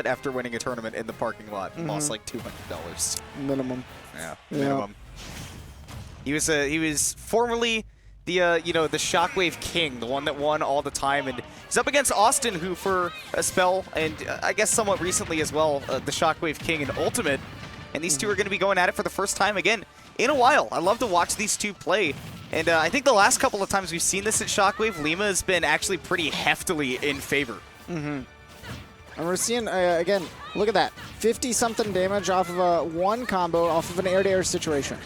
after winning a tournament in the parking lot and lost like $200 minimum. Yeah, minimum. He was formerly the the Shockwave King, the one that won all the time, and he's up against Awestin, who for a spell and I guess somewhat recently as well, the Shockwave King in Ultimate, and these two are going to be going at it for the first time again in a while. I love to watch these two play, and I think the last couple of times we've seen this at Shockwave, Lima has been actually pretty heftily in favor. And we're seeing, again, look at that. 50-something damage off of one combo off of an air-to-air situation.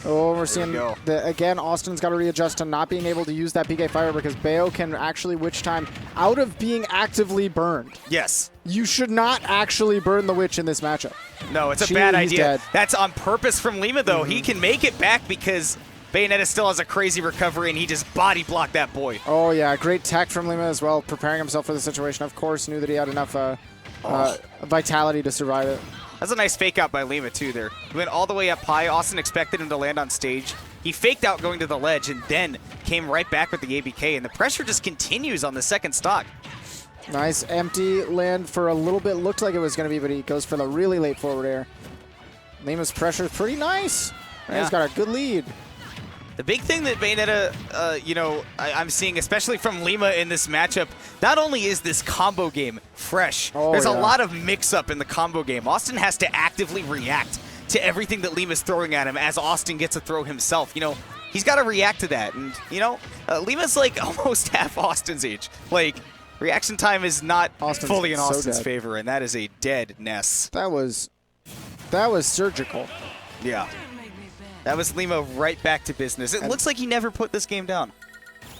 Oh, we're seeing, again, Austin's got to readjust to not being able to use that PK Fire because Bayo can actually Witch Time out of being actively burned. Yes. You should not actually burn the Witch in this matchup. No, it's a bad idea. Dead. That's on purpose from Lima, though. He can make it back because Bayonetta still has a crazy recovery, and he just body blocked that boy. Oh, yeah. Great tech from Lima as well, preparing himself for the situation. Of course, knew that he had enough vitality to survive it. That's a nice fake out by Lima, too, there. He went all the way up high. Austin expected him to land on stage. He faked out going to the ledge and then came right back with the ABK, and the pressure just continues on the second stock. Nice empty land for a little bit. Looked like it was going to be, but he goes for the really late forward air. Lima's pressure is pretty nice. Yeah. He's got a good lead. The big thing that Bayonetta, I'm seeing, especially from Lima in this matchup, not only is this combo game fresh, there's a lot of mix-up in the combo game. Austin has to actively react to everything that Lima's throwing at him as Austin gets a throw himself. He's got to react to that. And, Lima's like almost half Austin's age. Like, reaction time is not fully in Austin's favor, and that is a dead Ness. That was surgical. Yeah. That was Lima right back to business. It looks like he never put this game down.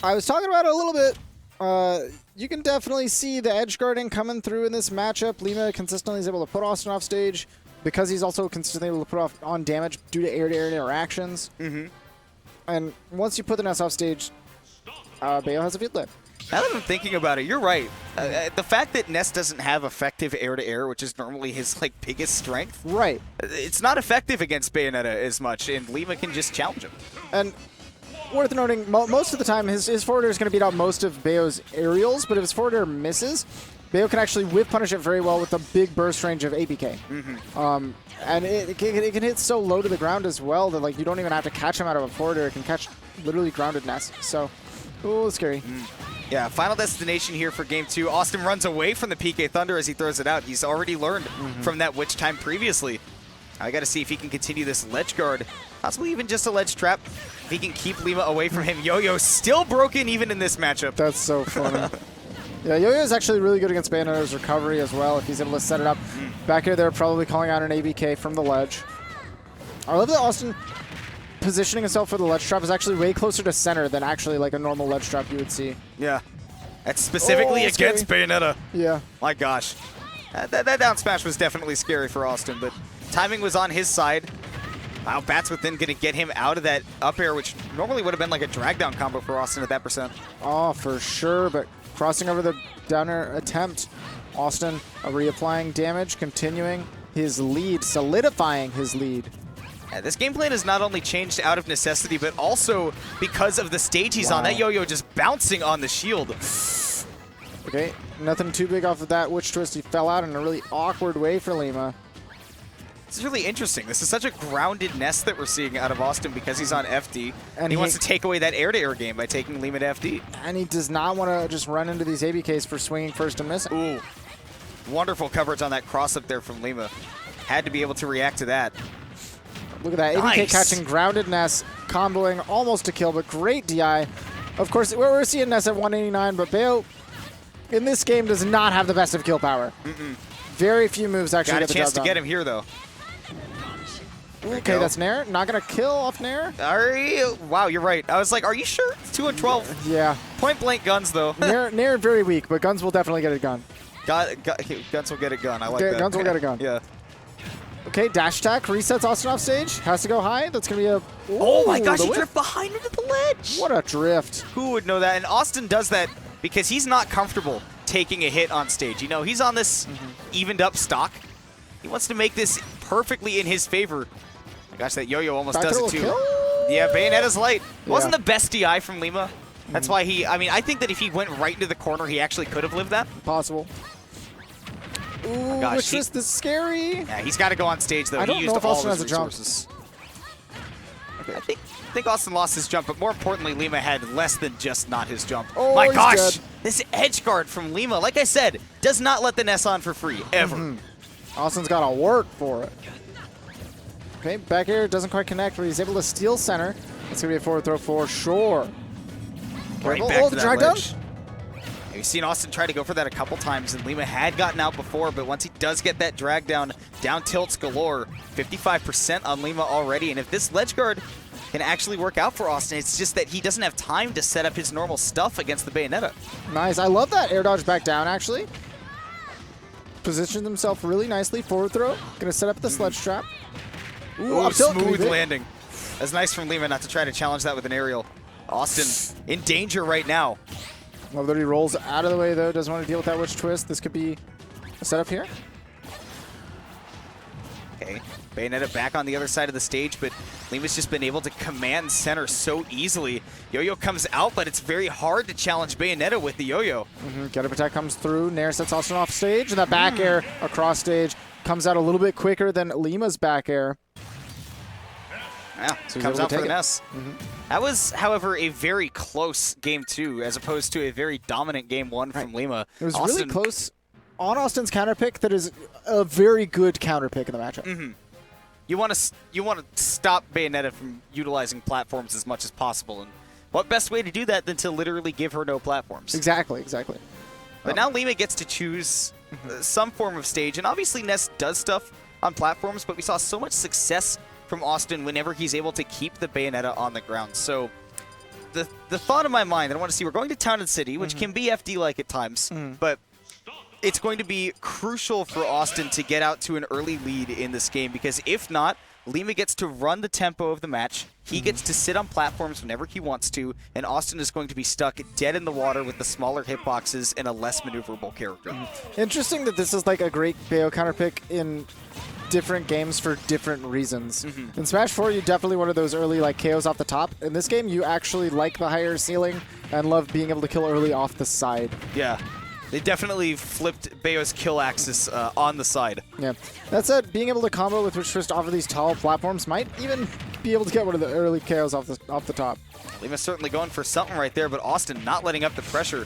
I was talking about it a little bit. You can definitely see the edge guarding coming through in this matchup. Lima consistently is able to put Austin off stage because he's also consistently able to put off on damage due to air-to-air interactions. And once you put the Ness off stage, Bayo has a field lip. Now that I'm thinking about it, you're right. The fact that Ness doesn't have effective air-to-air, which is normally his biggest strength, right? It's not effective against Bayonetta as much, and Lima can just challenge him. And worth noting, most of the time, his forward air is going to beat out most of Bayo's aerials, but if his forward air misses, Bayo can actually whip punish it very well with a big burst range of APK. And it can hit so low to the ground as well that you don't even have to catch him out of a forward air. It can catch literally grounded Ness. So, ooh, scary. Yeah, final destination here for Game 2. Austin runs away from the PK Thunder as he throws it out. He's already learned from that Witch Time previously. I got to see if he can continue this ledge guard, possibly even just a ledge trap. If he can keep Lima away from him. Yo-Yo still broken even in this matchup. That's so funny. Yeah, Yo-Yo is actually really good against Bayonetta's recovery as well if he's able to set it up. Back here, they're probably calling out an ABK from the ledge. I love that Austin positioning himself for the ledge trap is actually way closer to center than actually a normal ledge trap you would see. Yeah. That's specifically against Bayonetta. Yeah. My gosh. That down smash was definitely scary for Austin, but timing was on his side. Wow, Bats Within going to get him out of that up air, which normally would have been like a drag down combo for Austin at that percent. Oh, for sure, but crossing over the down air attempt. Austin reapplying damage, continuing his lead, solidifying his lead. This game plan has not only changed out of necessity, but also because of the stage he's on. That Yo-Yo just bouncing on the shield. Okay, nothing too big off of that Witch Twist. He fell out in a really awkward way for Lima. This is really interesting. This is such a grounded Ness that we're seeing out of Austin because he's on FD. And he wants to take away that air-to-air game by taking Lima to FD. And he does not want to just run into these ABKs for swinging first and missing. Ooh, wonderful coverage on that cross-up there from Lima. Had to be able to react to that. Look at that, ABK catching grounded Ness, comboing almost a kill, but great DI. Of course, we're seeing Ness at 189, but Bayo in this game does not have the best of kill power. Very few moves actually got a chance to get him here, though. Okay, that's Nair. Not going to kill off Nair. Wow, you're right. I was like, are you sure? It's 2 and 12. Yeah. Point blank guns, though. Nair very weak, but Guns will definitely get a gun. Guns will get a gun. I like that. Guns will get a gun. Yeah. Okay, dash attack, resets Austin off stage. Has to go high. That's going to be a... Ooh, oh my gosh, he drifted behind into the ledge. What a drift. Who would know that? And Austin does that because he's not comfortable taking a hit on stage. He's on this evened up stock. He wants to make this perfectly in his favor. My gosh, that Yo-Yo almost does it too. Yeah, Bayonetta's light. Yeah. Wasn't the best DI from Lima. That's why I think that if he went right into the corner, he actually could have lived that. Possible. Ooh, gosh, which twist is scary. Yeah, he's got to go on stage, though. I don't He know used if all Awestin his has a jump. resources. Okay. I think Awestin lost his jump, but more importantly, Lima had less than just not his jump. Oh, My he's gosh, dead. this edge guard from Lima, like I said, does not let the Ness on for free, ever. Austin's got to work for it. Okay, back air doesn't quite connect, but he's able to steal center. It's going to be a forward throw for sure. Right Careful. back Oh, to the that drag down. ledge. We've seen Awestin try to go for that a couple times, and Lima had gotten out before, but once he does get that drag down tilts galore. 55% on Lima already, and if this ledge guard can actually work out for Awestin, it's just that he doesn't have time to set up his normal stuff against the Bayonetta. Nice. I love that air dodge back down, actually. Positioned himself really nicely. Forward throw. Going to set up the sledge trap. Ooh, Ooh, up tilt. smooth landing. That's nice from Lima not to try to challenge that with an aerial. Awestin in danger right now. Love that he rolls out of the way, though. Doesn't want to deal with that witch twist. This could be a setup here. Okay, Bayonetta back on the other side of the stage, but Lima's just been able to command center so easily. Yo-Yo comes out, but it's very hard to challenge Bayonetta with the Yo-Yo. Get Up Attack comes through. Nair sets Awestin off stage, and that back air across stage comes out a little bit quicker than Lima's back air. Yeah, So he's comes able out to for the take it. Ness. That was, however, a very close game 2, as opposed to a very dominant game 1 from Lima. It was Awestin, really close on Austin's counter pick. That is a very good counter pick in the matchup. You want to stop Bayonetta from utilizing platforms as much as possible, and what best way to do that than to literally give her no platforms? Exactly. But now Lima gets to choose some form of stage, and obviously Ness does stuff on platforms, but we saw so much success from Awestin whenever he's able to keep the Bayonetta on the ground. So the thought in my mind, I want to see, we're going to Town and City, which can be FD-like at times, but it's going to be crucial for Awestin to get out to an early lead in this game, because if not, Lima gets to run the tempo of the match, he gets to sit on platforms whenever he wants to, and Awestin is going to be stuck dead in the water with the smaller hitboxes and a less maneuverable character. Interesting that this is like a great Bayo counter pick in different games for different reasons. In Smash 4, you definitely wanted those early like KOs off the top. In this game, you actually like the higher ceiling and love being able to kill early off the side. Yeah. They definitely flipped Bayo's kill axis on the side. Yeah. That said, being able to combo with Witch Twist off of these tall platforms might even be able to get one of the early KOs off the top. Lima's certainly going for something right there, but Awestin not letting up the pressure.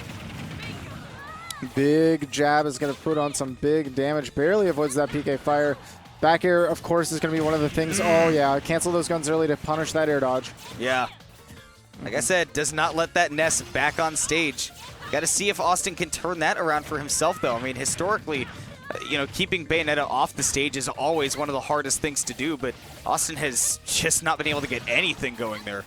Big jab is going to put on some big damage. Barely avoids that PK fire. Back air, of course, is going to be one of the things. Oh, yeah. Cancel those guns early to punish that air dodge. Yeah. Like I said, does not let that Ness back on stage. Got to see if Awestin can turn that around for himself, though. I mean, historically, keeping Bayonetta off the stage is always one of the hardest things to do, but Awestin has just not been able to get anything going there.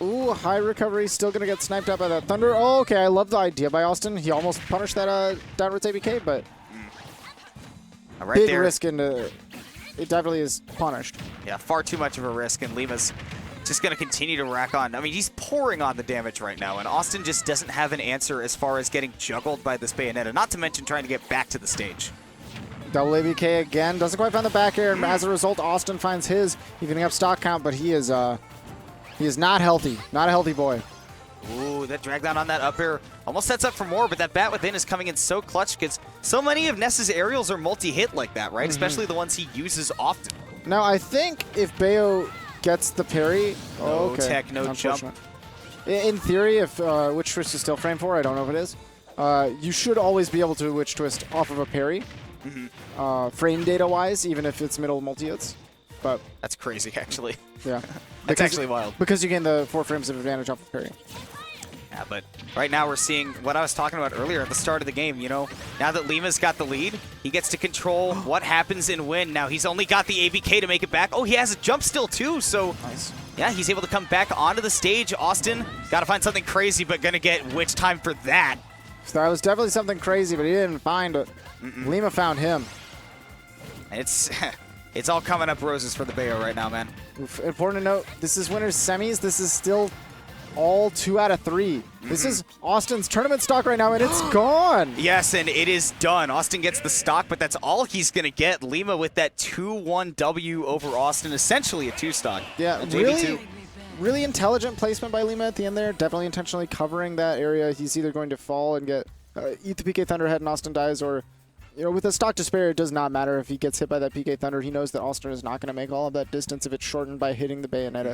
Ooh, high recovery. Still going to get sniped out by that Thunder. Oh, okay. I love the idea by Awestin. He almost punished that downwards ABK, but Right big there. risk, and it definitely is punished. Yeah, far too much of a risk, and Lima's just going to continue to rack on. I mean, he's pouring on the damage right now, and Awestin just doesn't have an answer as far as getting juggled by this Bayonetta, not to mention trying to get back to the stage. Double ABK again. Doesn't quite find the back air, and as a result, Awestin finds his, evening up stock count, but he is not healthy. Not a healthy boy. Ooh, that drag down on that up air almost sets up for more, but that bat within is coming in so clutch because so many of Ness's aerials are multi-hit like that, right? Especially the ones he uses often. Now, I think if Bayo gets the parry... No okay. tech, no jump. In theory, if Witch Twist is still frame 4, I don't know if it is, you should always be able to Witch Twist off of a parry, frame data-wise, even if it's middle multi-hits. But That's crazy, actually. yeah. That's actually wild. Because you gain the 4 frames of advantage off of parry. Yeah, but right now we're seeing what I was talking about earlier at the start of the game, now that Lima's got the lead, he gets to control what happens and when. Now he's only got the ABK to make it back. Oh, he has a jump still too, so Nice. yeah, he's able to come back onto the stage. Awestin, gotta find something crazy, but gonna get witch time for that. So that was definitely something crazy, but he didn't find it. Lima found him. It's all coming up roses for the Bayo right now, man. Important to note, this is winners semis. This is still all 2 out of 3. This is Austin's tournament stock right now, and it's gone. Yes, and it is done. Awestin gets the stock, but that's all he's going to get. Lima with that 2-1 W over Awestin, essentially a 2 stock. Yeah, really intelligent placement by Lima at the end there. Definitely intentionally covering that area. He's either going to fall and get eat the PK Thunderhead and Awestin dies, or You know, with a stock to spare, it does not matter if he gets hit by that PK Thunder. He knows that Awestin is not going to make all of that distance if it's shortened by hitting the Bayonetta.